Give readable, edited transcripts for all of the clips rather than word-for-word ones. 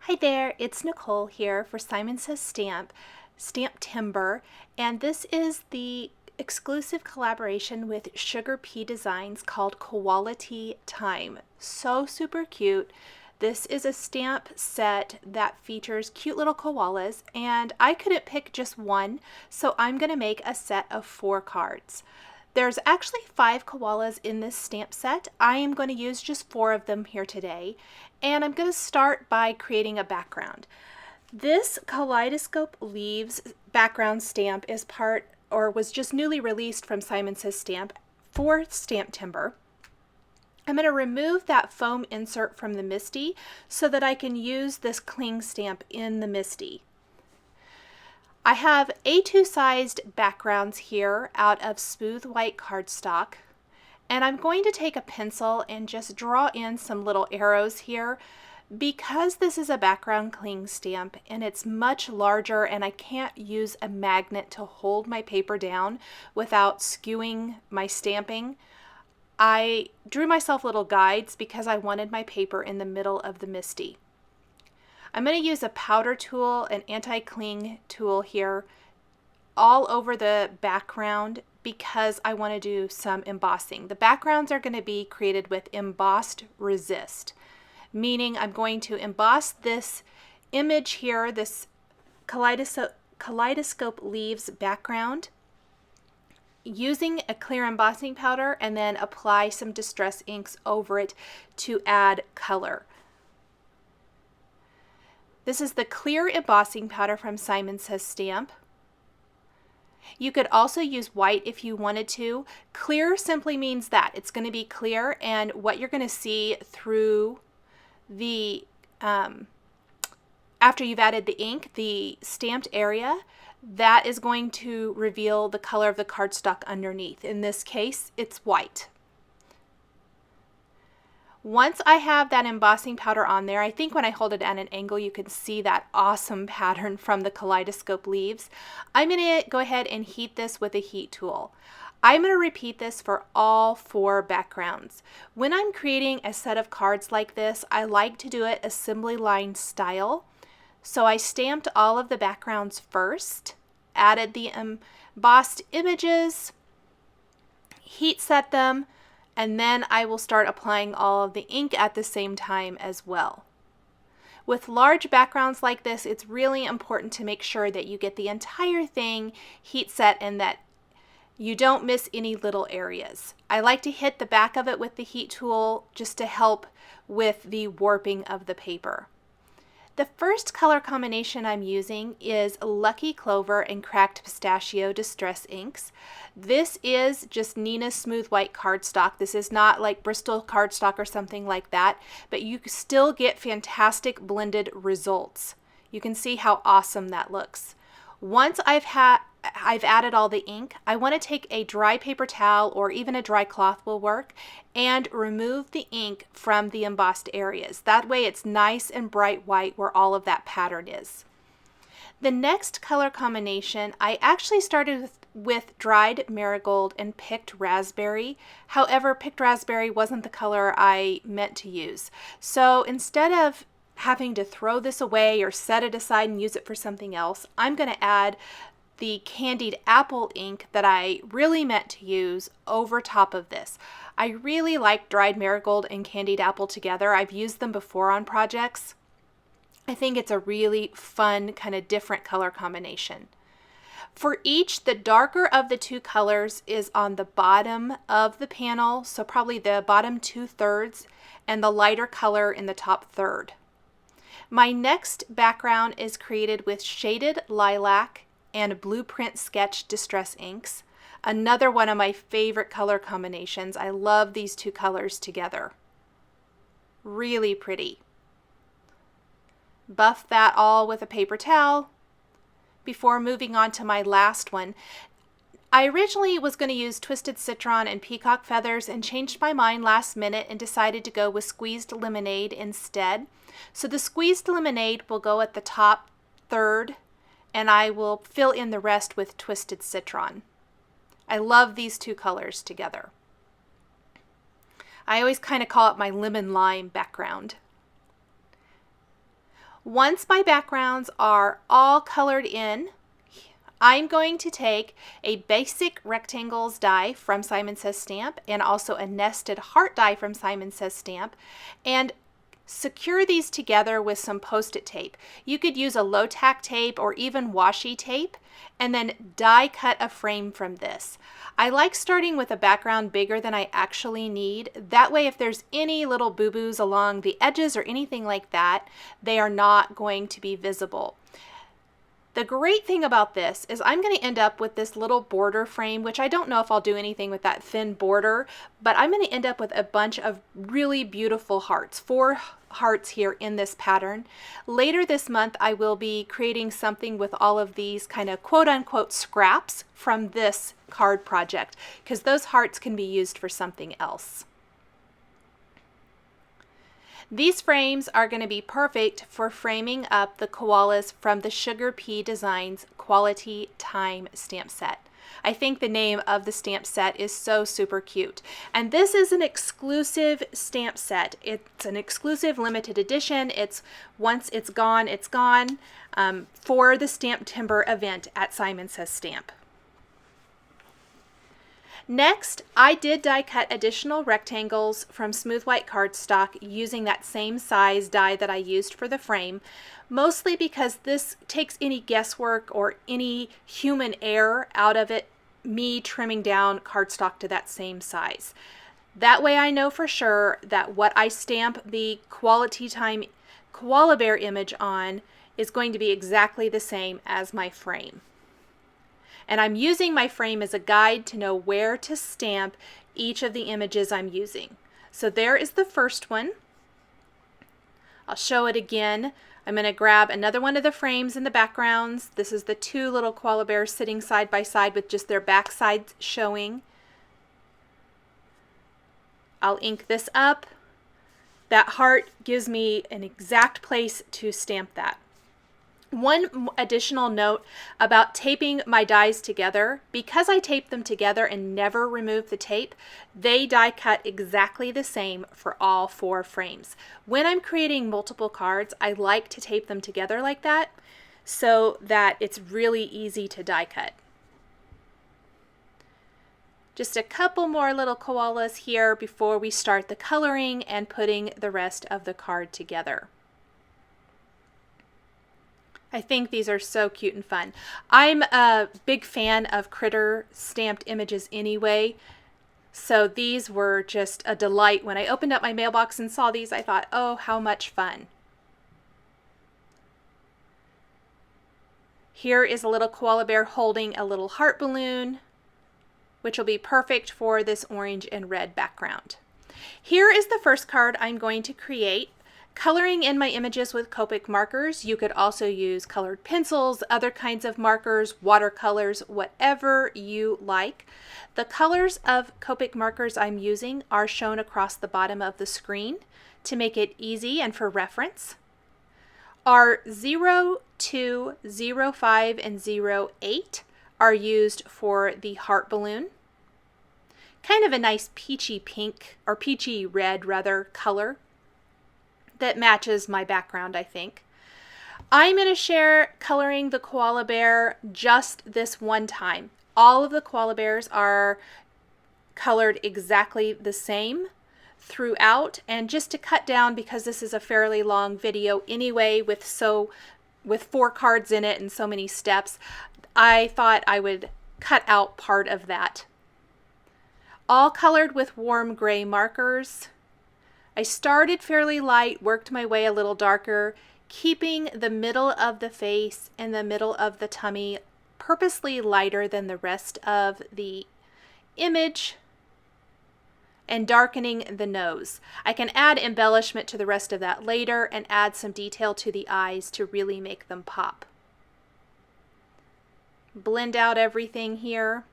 Hi there, it's Nicole here for Simon Says STAMPtember, and this is the exclusive collaboration with SugarPea Designs called Koalaty Time. So super cute. This is a stamp set that features cute little koalas, and I couldn't pick just one, so I'm going to make a set of 4 cards. There's actually 5 koalas in this stamp set. I am going to use just 4 of them here today, and I'm going to start by creating a background. This Kaleidoscope Leaves background stamp is was just newly released from Simon Says Stamp for STAMPtember. I'm going to remove that foam insert from the MISTI so that I can use this cling stamp in the MISTI. I have A2 sized backgrounds here out of smooth white cardstock, and I'm going to take a pencil and just draw in some little arrows here. Because this is a background cling stamp and it's much larger and I can't use a magnet to hold my paper down without skewing my stamping, I drew myself little guides because I wanted my paper in the middle of the MISTI. I'm going to use a powder tool, an anti-cling tool here, all over the background because I want to do some embossing. The backgrounds are going to be created with embossed resist, meaning I'm going to emboss this image here, this Kaleidoscope Leaves background, using a clear embossing powder and then apply some distress inks over it to add color. This is the clear embossing powder from Simon Says Stamp. You could also use white if you wanted to. Clear simply means that it's going to be clear, and what you're going to see through the after you've added the ink, the stamped area, that is going to reveal the color of the cardstock underneath. In this case, it's white. Once I have that embossing powder on there, I think when I hold it at an angle you can see that awesome pattern from the Kaleidoscope Leaves. I'm going to go ahead and heat this with a heat tool. I'm going to repeat this for all 4 backgrounds. When I'm creating a set of cards like this, I like to do it assembly line style. So I stamped all of the backgrounds first, added the embossed images, heat set them, and then I will start applying all of the ink at the same time as well. With large backgrounds like this, it's really important to make sure that you get the entire thing heat set and that you don't miss any little areas. I like to hit the back of it with the heat tool just to help with the warping of the paper. The first color combination I'm using is Lucky Clover and Cracked Pistachio Distress Inks. This is just Neenah's Smooth White cardstock. This is not like Bristol cardstock or something like that, but you still get fantastic blended results. You can see how awesome that looks. Once I've added all the ink, I want to take a dry paper towel or even a dry cloth will work and remove the ink from the embossed areas. That way it's nice and bright white where all of that pattern is. The next color combination, I actually started with dried marigold and picked raspberry. However, picked raspberry wasn't the color I meant to use. So instead of having to throw this away or set it aside and use it for something else, I'm going to add the candied apple ink that I really meant to use over top of this. I really like dried marigold and candied apple together. I've used them before on projects. I think it's a really fun kind of different color combination. For each, the darker of the 2 colors is on the bottom of the panel, so probably the bottom 2/3, and the lighter color in the top 1/3. My next background is created with Shaded Lilac and Blueprint Sketch Distress Inks. Another one of my favorite color combinations. I love these 2 colors together. Really pretty. Buff that all with a paper towel before moving on to my last one. I originally was going to use Twisted Citron and Peacock Feathers and changed my mind last minute and decided to go with Squeezed Lemonade instead. So the Squeezed Lemonade will go at the top 1/3 and I will fill in the rest with Twisted Citron. I love these 2 colors together. I always kind of call it my lemon lime background. Once my backgrounds are all colored in, I'm going to take a basic rectangles die from Simon Says Stamp and also a nested heart die from Simon Says Stamp and secure these together with some post-it tape. You could use a low-tack tape or even washi tape and then die cut a frame from this. I like starting with a background bigger than I actually need. That way if there's any little boo-boos along the edges or anything like that, they are not going to be visible. The great thing about this is I'm going to end up with this little border frame, which I don't know if I'll do anything with that thin border, but I'm going to end up with a bunch of really beautiful hearts, 4 hearts here in this pattern. Later this month, I will be creating something with all of these kind of quote-unquote scraps from this card project, because those hearts can be used for something else. These frames are going to be perfect for framing up the koalas from the SugarPea Designs Koalaty Time stamp set. I think the name of the stamp set is so super cute. And this is an exclusive stamp set. It's an exclusive limited edition. Once it's gone for the STAMPtember event at Simon Says Stamp. Next, I did die cut additional rectangles from smooth white cardstock using that same size die that I used for the frame, mostly because this takes any guesswork or any human error out of it, me trimming down cardstock to that same size. That way I know for sure that what I stamp the Koalaty Time koala bear image on is going to be exactly the same as my frame. And I'm using my frame as a guide to know where to stamp each of the images I'm using. So there is the first one. I'll show it again. I'm going to grab another one of the frames in the backgrounds. This is the 2 little koala bears sitting side by side with just their back sides showing. I'll ink this up. That heart gives me an exact place to stamp that. One additional note about taping my dies together, because I tape them together and never remove the tape, they die cut exactly the same for all 4 frames. When I'm creating multiple cards, I like to tape them together like that so that it's really easy to die cut. Just a couple more little koalas here before we start the coloring and putting the rest of the card together. I think these are so cute and fun. I'm a big fan of critter stamped images anyway, so these were just a delight. When I opened up my mailbox and saw these, I thought, oh, how much fun. Here is a little koala bear holding a little heart balloon, which will be perfect for this orange and red background. Here is the first card I'm going to create. Coloring in my images with Copic markers. You could also use colored pencils, other kinds of markers, watercolors, whatever you like. The colors of Copic markers I'm using are shown across the bottom of the screen to make it easy and for reference. Our 0, 2, 0, 5, and 0, 8 are used for the heart balloon. Kind of a nice peachy pink, or peachy red rather, color that matches my background, I think. I'm going to share coloring the koala bear just this one time. All of the koala bears are colored exactly the same throughout, and just to cut down, because this is a fairly long video anyway with 4 cards in it and so many steps, I thought I would cut out part of that. All colored with warm gray markers. I started fairly light, worked my way a little darker, keeping the middle of the face and the middle of the tummy purposely lighter than the rest of the image, and darkening the nose. I can add embellishment to the rest of that later and add some detail to the eyes to really make them pop. Blend out everything here.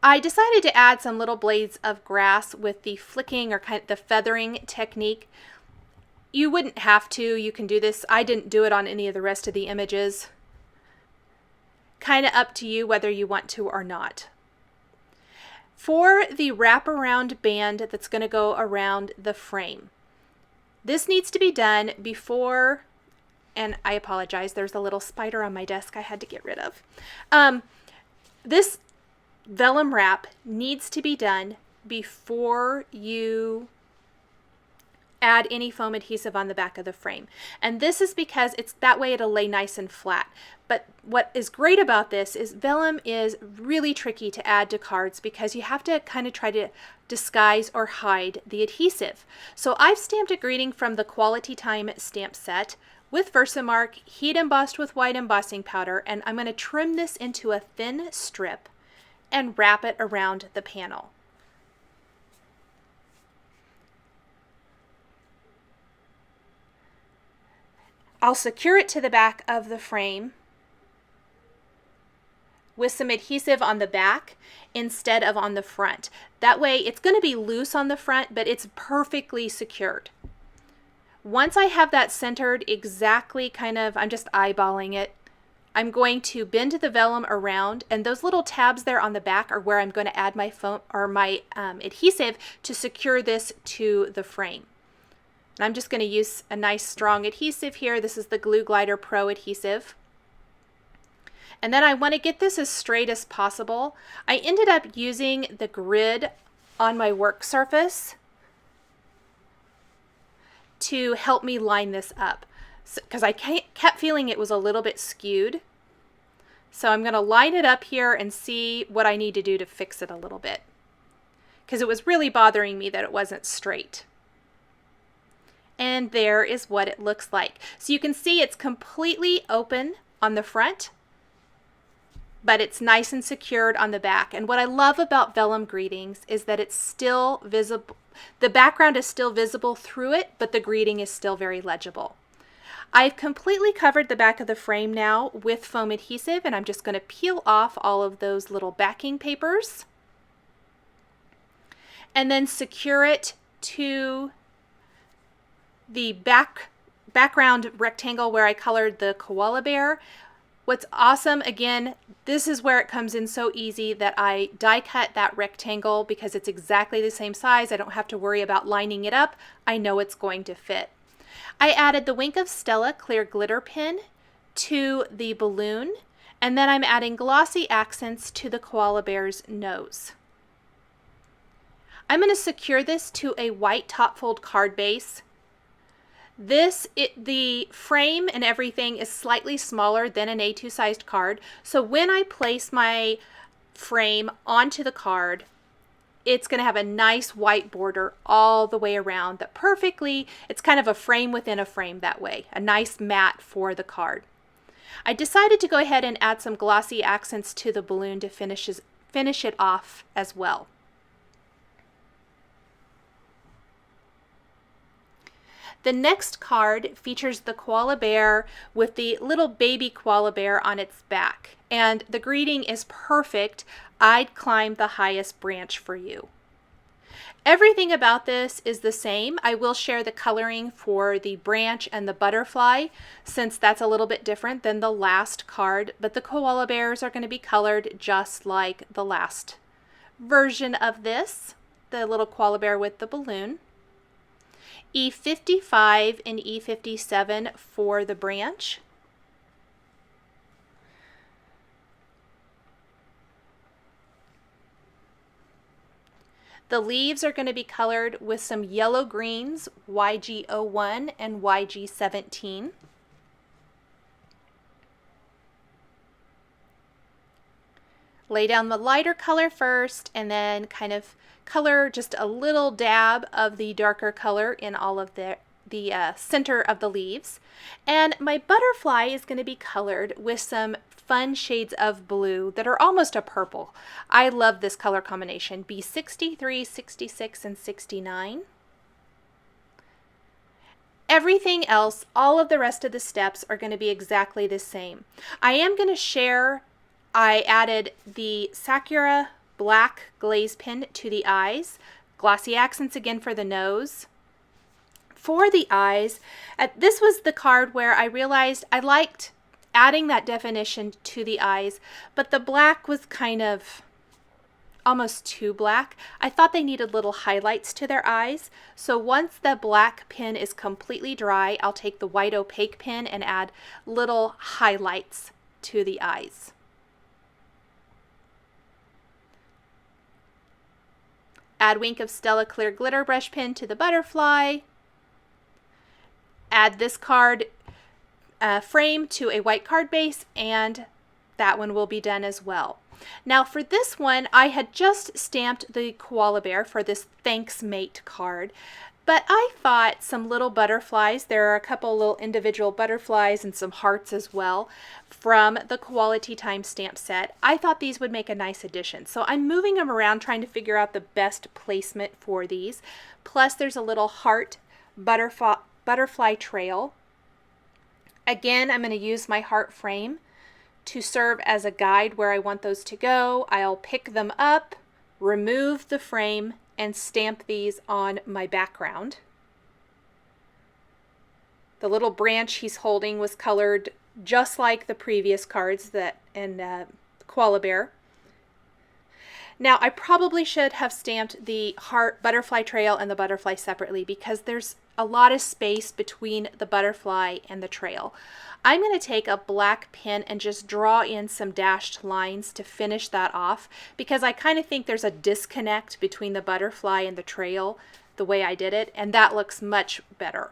I decided to add some little blades of grass with the flicking or kind of the feathering technique. You wouldn't have to, you can do this. I didn't do it on any of the rest of the images. Kind of up to you whether you want to or not. For the wraparound band that's going to go around the frame, This needs to be done before, and I apologize, there's a little spider on my desk I had to get rid of. This vellum wrap needs to be done before you add any foam adhesive on the back of the frame. And this is because it's that way it'll lay nice and flat. But what is great about this is vellum is really tricky to add to cards because you have to kind of try to disguise or hide the adhesive. So I've stamped a greeting from the Koalaty Time stamp set with Versamark, heat embossed with white embossing powder, and I'm going to trim this into a thin strip and wrap it around the panel. I'll secure it to the back of the frame with some adhesive on the back instead of on the front. That way it's going to be loose on the front, but it's perfectly secured. Once I have that centered exactly, I'm just eyeballing it, I'm going to bend the vellum around, and those little tabs there on the back are where I'm going to add my foam or my adhesive to secure this to the frame. And I'm just going to use a nice strong adhesive here. This is the Glue Glider Pro adhesive. And then I want to get this as straight as possible. I ended up using the grid on my work surface to help me line this up, because I kept feeling it was a little bit skewed. So I'm going to line it up here and see what I need to do to fix it a little bit, because it was really bothering me that it wasn't straight. And there is what it looks like. So you can see it's completely open on the front, but it's nice and secured on the back. And what I love about vellum greetings is that it's still visible. The background is still visible through it, but the greeting is still very legible. I've completely covered the back of the frame now with foam adhesive, and I'm just going to peel off all of those little backing papers and then secure it to the background rectangle where I colored the koala bear. What's awesome, again, this is where it comes in so easy that I die cut that rectangle because it's exactly the same size. I don't have to worry about lining it up. I know it's going to fit. I added the Wink of Stella clear glitter pin to the balloon, and then I'm adding glossy accents to the koala bear's nose. I'm going to secure this to a white top fold card base. The frame and everything is slightly smaller than an A2 sized card, so when I place my frame onto the card, it's going to have a nice white border all the way around that perfectly, it's kind of a frame within a frame that way, a nice mat for the card. I decided to go ahead and add some glossy accents to the balloon to finish it off as well. The next card features the koala bear with the little baby koala bear on its back, and the greeting is perfect. I'd climb the highest branch for you. Everything about this is the same. I will share the coloring for the branch and the butterfly, since that's a little bit different than the last card, but the koala bears are going to be colored just like the last version of this, the little koala bear with the balloon. E55 and E57 for the branch. The leaves are going to be colored with some yellow greens, YG01 and YG17. Lay down the lighter color first and then kind of color just a little dab of the darker color in all of the center of the leaves. And my butterfly is going to be colored with some fun shades of blue that are almost a purple. I love this color combination, B63, 66, and 69. Everything else, all of the rest of the steps are going to be exactly the same. I am going to share, I added the Sakura black glaze pen to the eyes, glossy accents again for the nose. For the eyes, this was the card where I realized I liked adding that definition to the eyes, but the black was kind of almost too black. I thought they needed little highlights to their eyes. So once the black pen is completely dry, I'll take the white opaque pen and add little highlights to the eyes. Add Wink of Stella clear glitter brush pen to the butterfly. Add this card frame to a white card base, and that one will be done as well. Now for this one, I had just stamped the koala bear for this Thanks Mate card, but I thought some little butterflies, there are a couple little individual butterflies and some hearts as well from the Koalaty Time stamp set. I thought these would make a nice addition. So I'm moving them around trying to figure out the best placement for these. Plus there's a little heart butterfly trail. Again, I'm going to use my heart frame to serve as a guide where I want those to go. I'll pick them up, remove the frame, and stamp these on my background. The little branch he's holding was colored just like the previous cards in Koala Bear. Now I probably should have stamped the heart butterfly trail and the butterfly separately because there's a lot of space between the butterfly and the trail. I'm going to take a black pen and just draw in some dashed lines to finish that off because I kind of think there's a disconnect between the butterfly and the trail the way I did it, and that looks much better.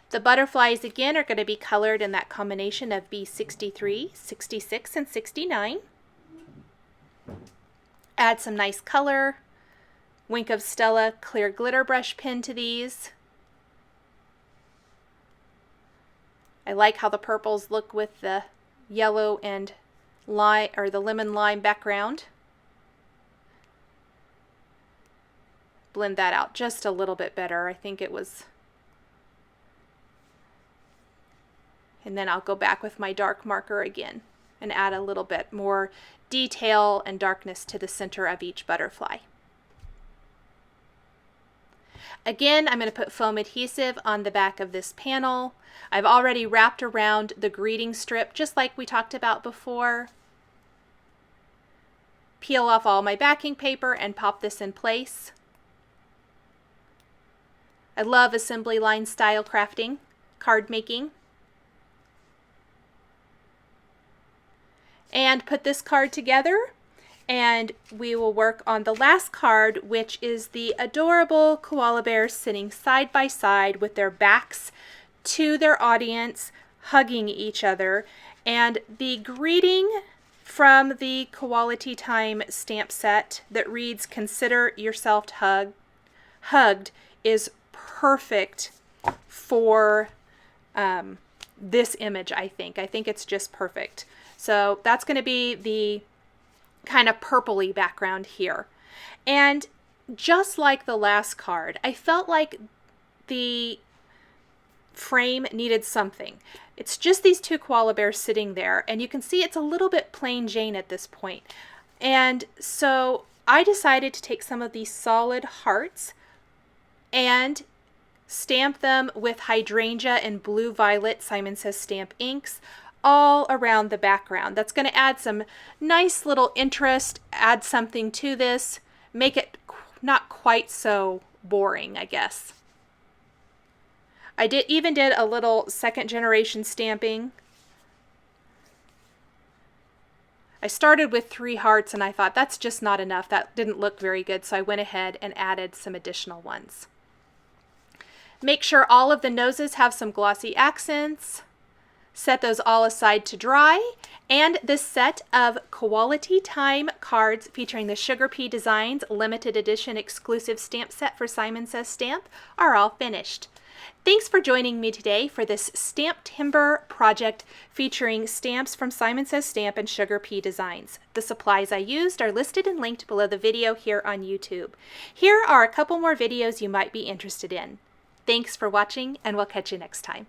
The butterflies again are going to be colored in that combination of B63, 66, and 69. Add some nice color. Wink of Stella clear glitter brush pen to these. I like how the purples look with the yellow and lime or the lemon lime background. Blend that out just a little bit better. I think it was. And then I'll go back with my dark marker again and add a little bit more detail and darkness to the center of each butterfly. Again, I'm going to put foam adhesive on the back of this panel. I've already wrapped around the greeting strip just like we talked about before. Peel off all my backing paper and pop this in place. I love assembly line style crafting, card making. And put this card together, and we will work on the last card, which is the adorable koala bears sitting side by side with their backs to their audience, hugging each other. And the greeting from the Koalaty Time stamp set that reads, "Consider yourself hugged," is perfect for this image, I think. I think it's just perfect. So that's going to be the kind of purpley background here. And just like the last card, I felt like the frame needed something. It's just these two koala bears sitting there, and you can see it's a little bit plain Jane at this point. And so I decided to take some of these solid hearts and stamp them with hydrangea and blue violet Simon Says Stamp inks all around the background. That's going to add some nice little interest, add something to this, make it not quite so boring, I guess. I even did a little second generation stamping. I started with 3 hearts and I thought that's just not enough. That didn't look very good, so I went ahead and added some additional ones. Make sure all of the noses have some glossy accents. Set those all aside to dry. And this set of Koalaty Time cards featuring the SugarPea Designs limited edition exclusive stamp set for Simon Says Stamp are all finished. Thanks for joining me today for this STAMPtember project featuring stamps from Simon Says Stamp and SugarPea Designs. The supplies I used are listed and linked below the video here on YouTube. Here are a couple more videos you might be interested in. Thanks for watching, and we'll catch you next time.